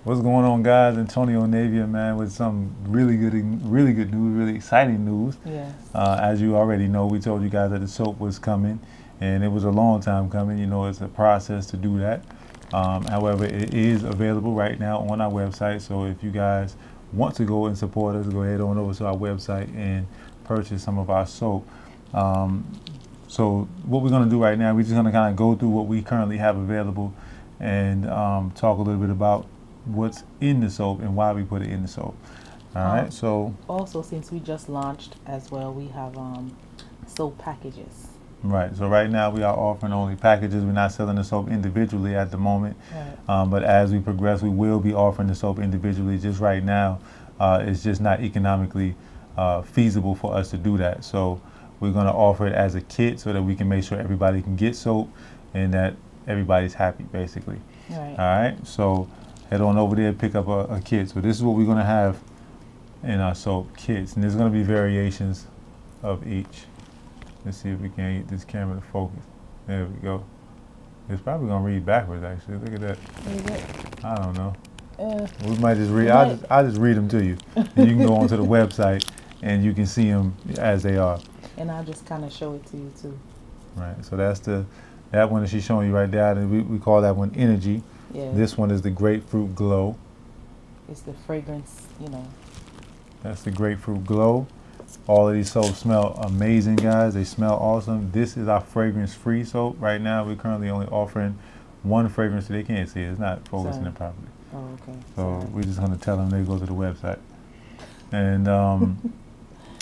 What's going on, guys? Antonio Navia, man, with some really good news, really exciting news. Yes. As you already know, we told you guys that the soap was coming, and it was a long time coming. You know, it's a process to do that. However, it is available right now on our website. So if you guys want to go and support us, go ahead on over to our website and purchase some of our soap. Um, so what we're going to do right now, we're just going to kind of go through what we currently have available and talk a little bit about what's in the soap and why we put it in the soap. All right. So Also, since we just launched as well, we have soap packages. right. So right now we are offering only packages. We're not selling the soap individually at the moment. Right. But as we progress, we will be offering the soap individually. Just right now, it's just not economically feasible for us to do that. So we're going to offer it as a kit so that we can make sure everybody can get soap and that everybody's happy, basically. Right. All right. So head on over there, pick up a kit. So this is what we're going to have in our soap kits, and there's going to be variations of each. Let's see if we can get this camera to focus. There we go. It's probably going to read backwards, actually. Look at that. Is it? I don't know. Uh, We might just read. Right. I'll just read them to you. And you can go onto the website and you can see them as they are. and I'll just kind of show it to you too. Right. So that's that one that she's showing you right there. And we call that one Energy. Yeah. This one is the Grapefruit Glow. It's the fragrance, That's the Grapefruit Glow. All of these soaps smell amazing, guys. They smell awesome. This is our fragrance-free soap. Right now, we're currently only offering one fragrance. They can't see it. It's not focusing Sorry. it properly. Oh, okay. So Sorry. we're just going to tell them they go to the website. And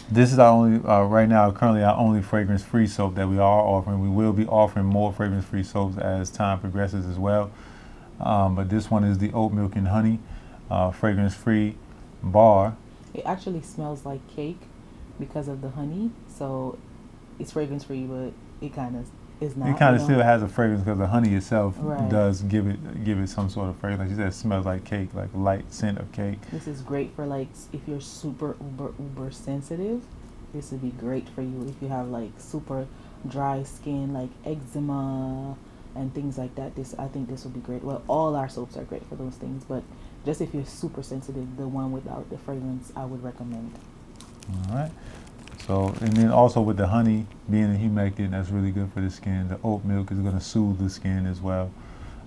this is our only, right now, currently our only fragrance-free soap that we are offering. We will be offering more fragrance-free soaps as time progresses as well. But this one is the Oat Milk and Honey fragrance-free bar. It actually smells like cake because of the honey. So it's fragrance free, but it kind of is not. It kind of still has a fragrance because the honey itself Right. does give it some sort of fragrance. Like you said, it smells like cake, like a light scent of cake. This is great for like if you're super uber sensitive. This would be great for you if you have like super dry skin, like eczema and things like that. I think this would be great. Well, all our soaps are great for those things, but just if you're super sensitive, the one without the fragrance, I would recommend. All right. So, and then also with the honey being a humectant, that's really good for the skin. The oat milk is going to soothe the skin as well.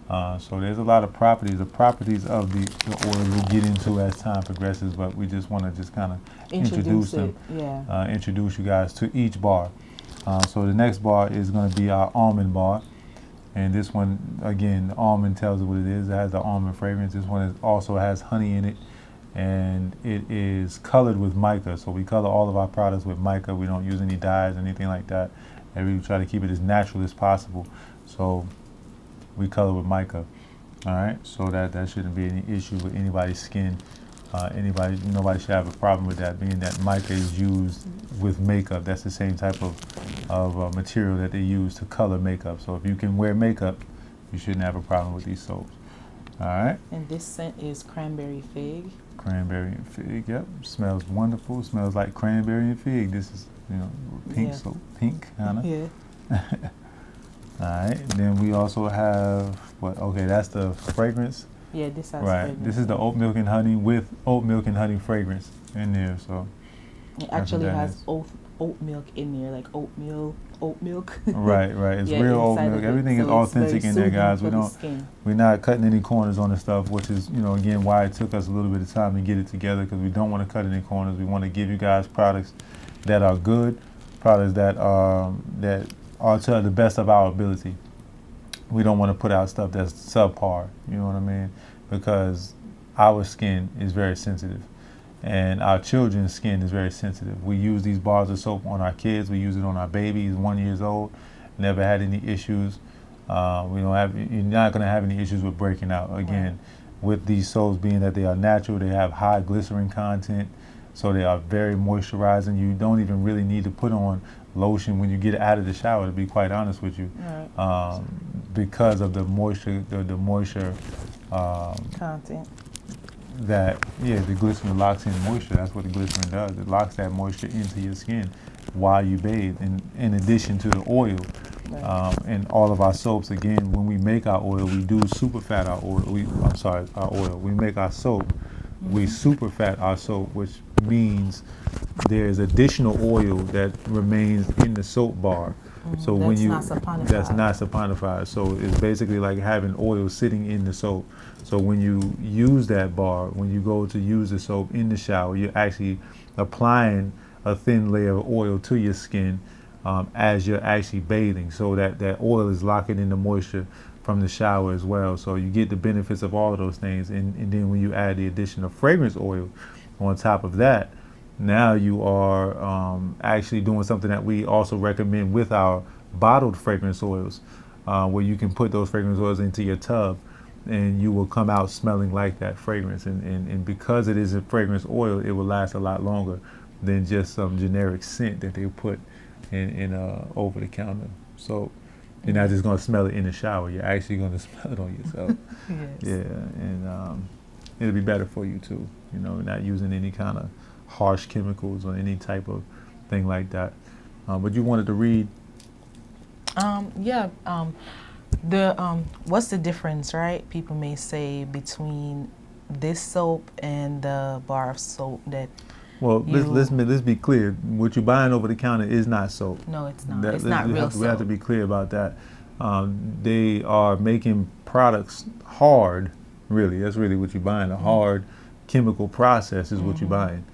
So there's a lot of properties. The properties of the oil we'll get into as time progresses, but we just want to just kind of introduce them. Yeah. Introduce you guys to each bar. So the next bar is going to be our almond bar. And this one, again, the almond tells it what it is. It has the almond fragrance. This one also has honey in it. And it is colored with mica. So we color all of our products with mica. We don't use any dyes or anything like that. And we try to keep it as natural as possible. So we color with mica. All right. So that shouldn't be any issue with anybody's skin. Nobody should have a problem with that, being that mica is used with makeup. That's the same type of material that they use to color makeup. So if you can wear makeup, you shouldn't have a problem with these soaps. All right. And this scent is cranberry fig. Cranberry and fig. Yep. Smells wonderful. Smells like cranberry and fig. This is, pink Yeah. soap. Pink, kind of. Yeah. All right. And then we also have what? Okay, that's the fragrance. Yeah, this has Right. fragrance. This is the oat milk and honey with oat milk and honey fragrance in there. So It what actually that has is. oat milk in there, like oatmeal. right. It's Yeah, real oat inside milk. of it, Everything is so it's very authentic in there, soothing guys. for the skin. We're not cutting any corners on this stuff, which is, again, why it took us a little bit of time to get it together, because we don't want to cut any corners. We want to give you guys products that are good, products that are to the best of our ability. We don't want to put out stuff that's subpar, you know what I mean? Because our skin is very sensitive, and our children's skin is very sensitive. We use these bars of soap on our kids. We use it on our babies, 1 year old. Never had any issues. You're not going to have any issues with breaking out. Again, with these soaps being that they are natural, they have high glycerin content, so they are very moisturizing. You don't even really need to put on lotion when you get out of the shower, to be quite honest with you, Right. because of the moisture, the moisture Content. the glycerin locks in moisture. That's what the glycerin does. It locks that moisture into your skin while you bathe, in addition to the oil. Right. And all of our soaps, again, when we make our oil, we do super fat our oil. Our oil. We make our soap, we super fat our soap, which means there's additional oil that remains in the soap bar. So when you that's not saponified. So it's basically like having oil sitting in the soap. So when you use that bar, when you go to use the soap in the shower, you're actually applying a thin layer of oil to your skin as you're actually bathing. So that oil is locking in the moisture from the shower as well. So you get the benefits of all of those things. And then when you add the addition of fragrance oil on top of that, now you are actually doing something that we also recommend with our bottled fragrance oils, where you can put those fragrance oils into your tub and you will come out smelling like that fragrance. And because it is a fragrance oil, it will last a lot longer than just some generic scent that they put in over-the-counter soap. You're not just going to smell it in the shower. You're actually going to smell it on yourself. Yes. Yeah, and it'll be better for you too. You know, not using any kind of harsh chemicals or any type of thing like that. But you wanted to read? What's the difference, right? People may say between this soap and the bar of soap that. Well, let's be clear. What you're buying over the counter is not soap. No, it's not. It's not real soap. We have to be clear about that. They are making products hard. Really, that's really what you're buying. A hard chemical process is what you're buying.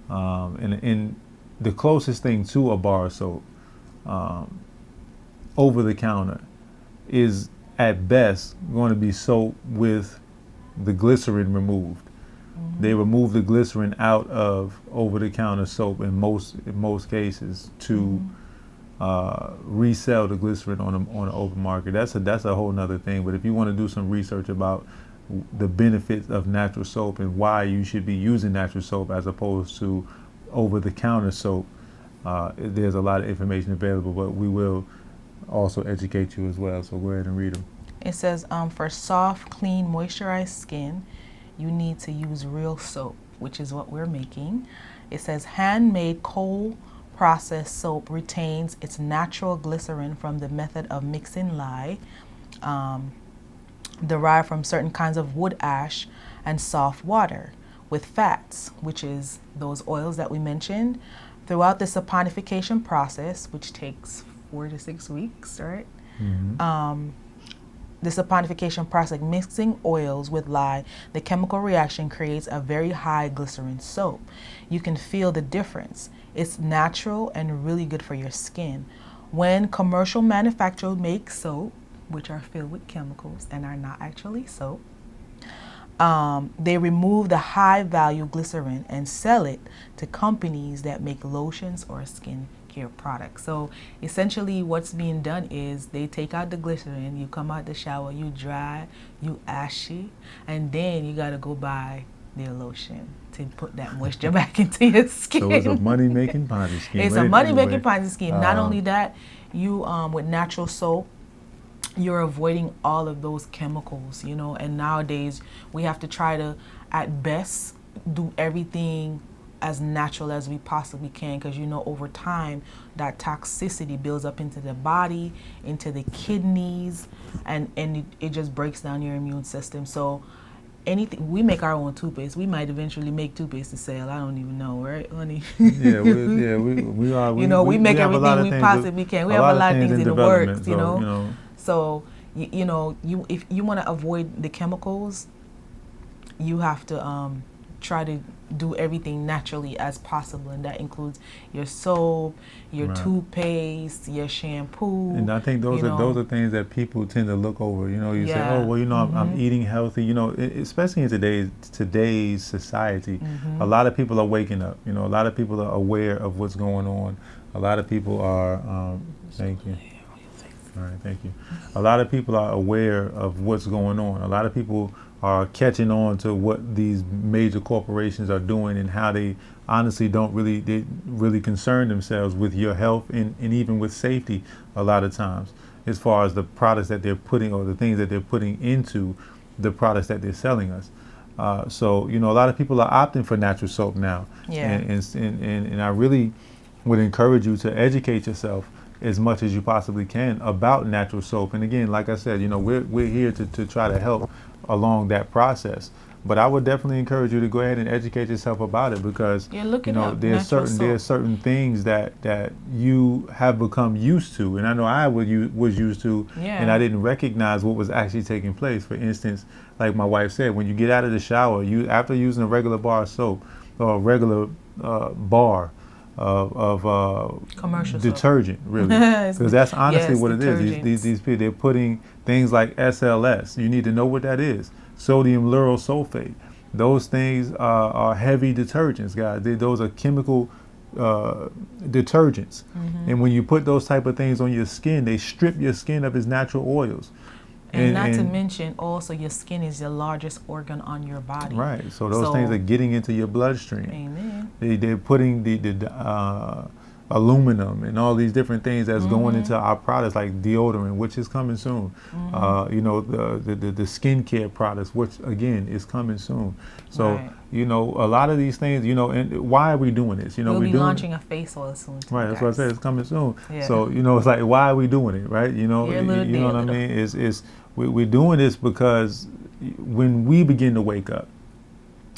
And the closest thing to a bar of soap over the counter is at best going to be soap with the glycerin removed. They remove the glycerin out of over-the-counter soap in most cases to resell the glycerin on the open market. That's a whole nother thing. But if you want to do some research about the benefits of natural soap and why you should be using natural soap as opposed to over-the-counter soap, there's a lot of information available, but we will also educate you as well. So go ahead and read them. It says, for soft, clean, moisturized skin, you need to use real soap, which is what we're making. It says handmade cold processed soap retains its natural glycerin from the method of mixing lye, derived from certain kinds of wood ash and soft water, with fats, which is those oils that we mentioned, throughout the saponification process, which takes 4 to 6 weeks, right? The saponification process, mixing oils with lye, the chemical reaction creates a very high glycerin soap. You can feel the difference. It's natural and really good for your skin. When commercial manufacturers make soap, which are filled with chemicals and are not actually soap, they remove the high value glycerin and sell it to companies that make lotions or skin care products. So essentially what's being done is they take out the glycerin, you come out the shower, you dry, you ashy, and then you got to go buy their lotion to put that moisture back into your skin. So it's a money-making Ponzi scheme. It's a money-making Ponzi scheme. Not only that, you with natural soap, you're avoiding all of those chemicals, you know, and nowadays we have to try to, at best, do everything as natural as we possibly can, because you know over time that toxicity builds up into the body, into the kidneys, and it just breaks down your immune system. So anything, we make our own toothpaste. We might eventually make toothpaste to sell. I don't even know, right, honey? Yeah, we are. You know, we make everything we possibly can. We have a lot of things in the works, you know. So you know, if you want to avoid the chemicals, you have to try to do everything naturally as possible, and that includes your soap, your toothpaste, your shampoo. And I think those are things that people tend to look over. You know, you say, oh well, you know, I'm eating healthy. You know, especially in today's society, a lot of people are waking up. You know, a lot of people are aware of what's going on. A lot of people are. Thank you. All right, thank you. A lot of people are aware of what's going on. A lot of people are catching on to what these major corporations are doing and how they honestly don't really concern themselves with your health and even with safety a lot of times, as far as the products that they're putting or the things that they're putting into the products that they're selling us. So, you know, a lot of people are opting for natural soap now. Yeah. And I really would encourage you to educate yourself as much as you possibly can about natural soap. And again, like I said, you know, we're here to try to help along that process. But I would definitely encourage you to go ahead and educate yourself about it, because Yeah, look you it know up, there's natural certain soap. things that you have become used to, and I know I was used to, Yeah. and I didn't recognize what was actually taking place. For instance, like my wife said, when you get out of the shower, you after using a regular bar of soap or a regular bar of Commercial soap. detergent, really, because that's honestly Yes, what it is. These people, they're putting things like SLS. You need to know what that is. Sodium lauryl sulfate. Those things are heavy detergents, guys. Those are chemical detergents. And when you put those type of things on your skin, they strip your skin of its natural oils. And not to mention, also, your skin is the largest organ on your body. Right. So those things are getting into your bloodstream. Amen. They're putting the aluminum and all these different things that's going into our products, like deodorant, which is coming soon. You know, the skincare products, which again is coming soon. So you know, a lot of these things, you know, and why are we doing this? You know, we'll be doing launching a face oil soon. Right, that's what I said. It's coming soon. Yeah. So you know, it's like, why are we doing it? Right? You know, you know what I mean? We're doing this because when we begin to wake up,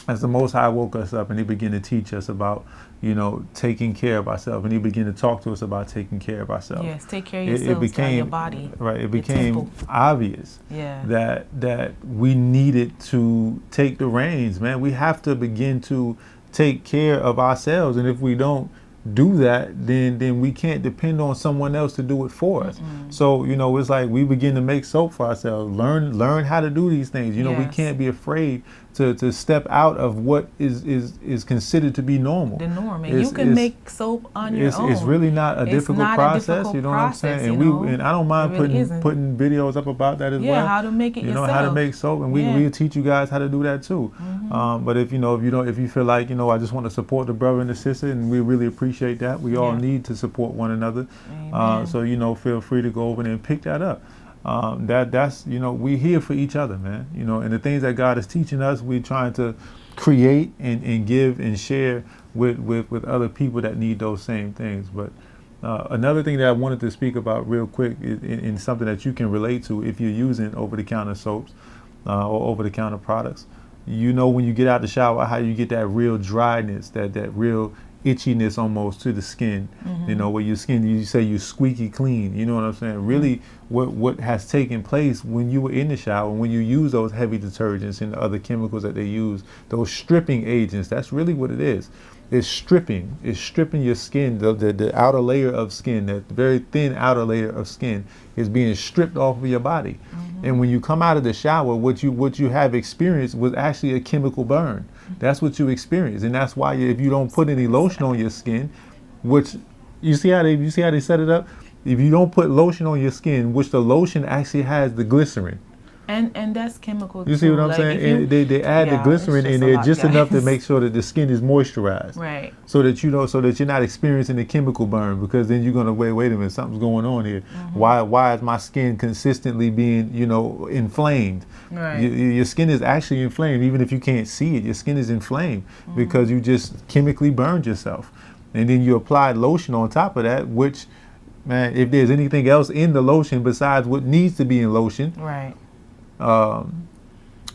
as the Most High woke us up and He began to teach us about, you know, taking care of ourselves, and He began to talk to us about taking care of ourselves. Yes, take care of yourselves, it became, your body. Right, it became obvious that we needed to take the reins, man. We have to begin to take care of ourselves, and if we don't do that, then we can't depend on someone else to do it for us. So you know, it's like we begin to make soap for ourselves, learn how to do these things. You know, we can't be afraid to step out of what is considered to be normal. The norm, and you can make soap on your own. It's really not a difficult process. You know what I'm saying? And I don't mind putting videos up about that as well. Yeah, how to make it yourself. You know, how to make soap, and we'll teach you guys how to do that too. But if you feel like, you know, I just want to support the brother and the sister, and we really appreciate that. We all need to support one another. So you know, feel free to go over there and pick that up. That's you know, we're here for each other, man. You know, and the things that God is teaching us, we're trying to create and give and share with other people that need those same things. But another thing that I wanted to speak about real quick is in something that you can relate to if you're using over-the-counter soaps or over-the-counter products. You know, when you get out the shower, how you get that real dryness, that real itchiness almost to the skin. You know, where your skin, you say you squeaky clean. You know what I'm saying? Really, what has taken place when you were in the shower, when you use those heavy detergents and the other chemicals that they use, those stripping agents, that's really what it is. It's stripping. It's stripping your skin, the outer layer of skin, that very thin outer layer of skin is being stripped off of your body. And when you come out of the shower, what you have experienced was actually a chemical burn. That's what you experience, and that's why if you don't put any lotion on your skin, which you see how they set it up. If you don't put lotion on your skin, which the lotion actually has the glycerin. And that's chemical. You see what I'm saying? And they add the glycerin in there just enough to make sure that the skin is moisturized. Right. So that so that you're not experiencing the chemical burn, because then you're gonna wait a minute, something's going on here. Why is my skin consistently being, you know, inflamed? Right. Your skin is actually inflamed, even if you can't see it. Your skin is inflamed because you just chemically burned yourself, and then you applied lotion on top of that, which, man, if there's anything else in the lotion besides what needs to be in lotion, right.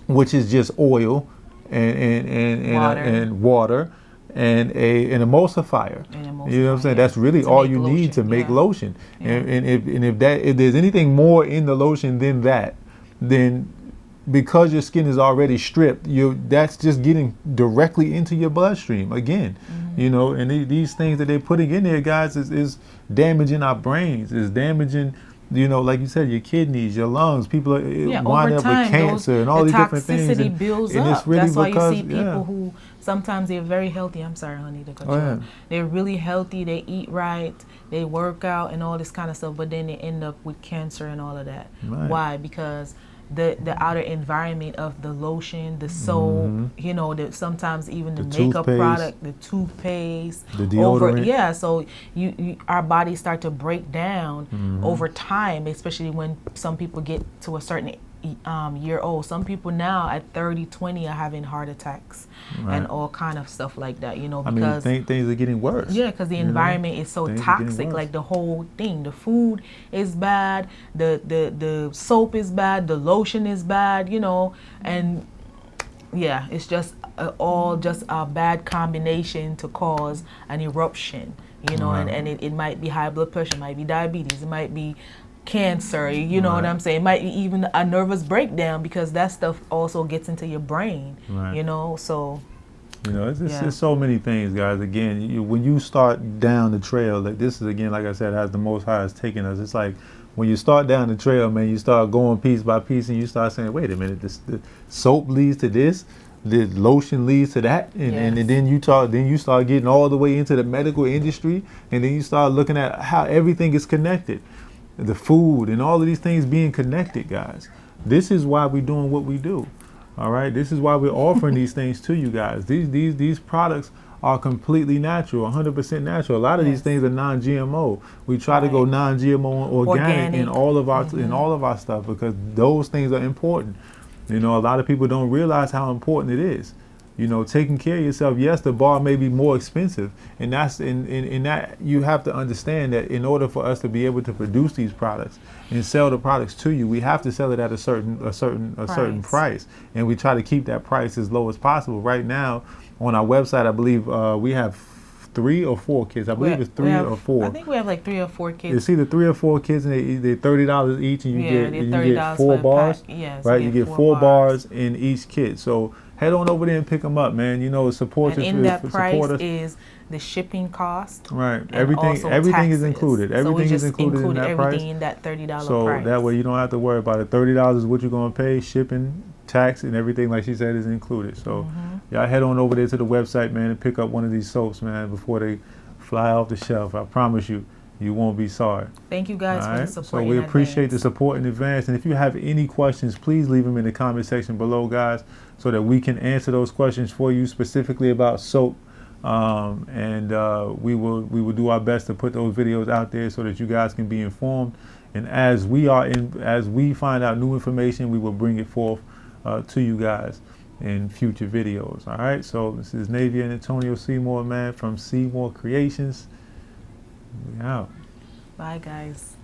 Which is just oil and water and an emulsifier. You know what I'm saying? That's really all you need to make lotion. And if there's anything more in the lotion than that, then because your skin is already stripped, that's just getting directly into your bloodstream again. You know, and these things that they're putting in there, guys, is damaging our brains, is damaging, you know, like you said, your kidneys, your lungs. People are winding up with cancer and all these different things. The toxicity builds up. It's really that's why you see people who sometimes they're very healthy. I'm sorry, honey, to cut you off. They're really healthy. They eat right. They work out and all this kind of stuff. But then they end up with cancer and all of that. Right. Why? Because the outer environment of the lotion, the soap, you know, sometimes even the makeup product, the toothpaste, the deodorant. So our bodies start to break down over time, especially when some people get to a certain year old. Some people now at 30, 20 are having heart attacks Right. and all kind of stuff like that, you know, I because mean, things are getting worse. yeah, because the you know? environment is so Things are getting toxic. worse. Like the whole thing, the food is bad, the soap is bad, the lotion is bad, you know, and yeah, it's just all just a bad combination to cause an eruption, you know, Right. and it might be high blood pressure, it might be diabetes, it might be cancer, you know what Right. I'm saying? It might be even a nervous breakdown because that stuff also gets into your brain, Right. you know, so. You know, it's Yeah. it's so many things, guys. Again, when you start down the trail, like this is again, like I said, as the Most High has taken us. It's like when you start down the trail, man, you start going piece by piece, and you start saying, "Wait a minute, the soap leads to this, the lotion leads to that," and Yes. then you start getting all the way into the medical industry, and then you start looking at how everything is connected, the food and all of these things being connected, guys. This is why we're doing what we do. All right, this is why we're offering these things to you guys. These products are completely natural, 100% natural. A lot of these Yes. things are non-GMO. We try to go Right. non-GMO and organic in Organic. all of our stuff because those things are important. You know, a lot of people don't realize how important it is. You know, taking care of yourself. Yes, the bar may be more expensive, and that's in that you have to understand that in order for us to be able to produce these products and sell the products to you, we have to sell it at a certain price, and we try to keep that price as low as possible. Right now, on our website, I believe we have 3 or 4 kits. I believe it's 3 or 4. I think we have like 3 or 4 kids. It's either 3 or 4 kits, and they're $30 each, and you Yeah, get they're you get $30 4 for the bars. pack. Yes, right, you get 4 4 bars in each kit. So head on over there and pick them up, man. You know, support And your in that support price us. is the shipping cost. Right, and everything also is taxes. included. So we Everything is just included in included that everything price. in that $30 So price. that way you don't have to worry about it. $30 is what you're gonna pay. Shipping, tax, and everything, like she said, is included. So y'all head on over there to the website, man, and pick up one of these soaps, man, before they fly off the shelf. I promise you, you won't be sorry. Thank you guys All for the right? support. So we in appreciate the advance. support in advance. And if you have any questions, please leave them in the comment section below, guys, so that we can answer those questions for you specifically about soap. We will do our best to put those videos out there so that you guys can be informed. And as we find out new information, we will bring it forth to you guys in future videos. All right. So this is Navia and Antonio Seymour, man, from Seymour Creations. We out. Bye, guys.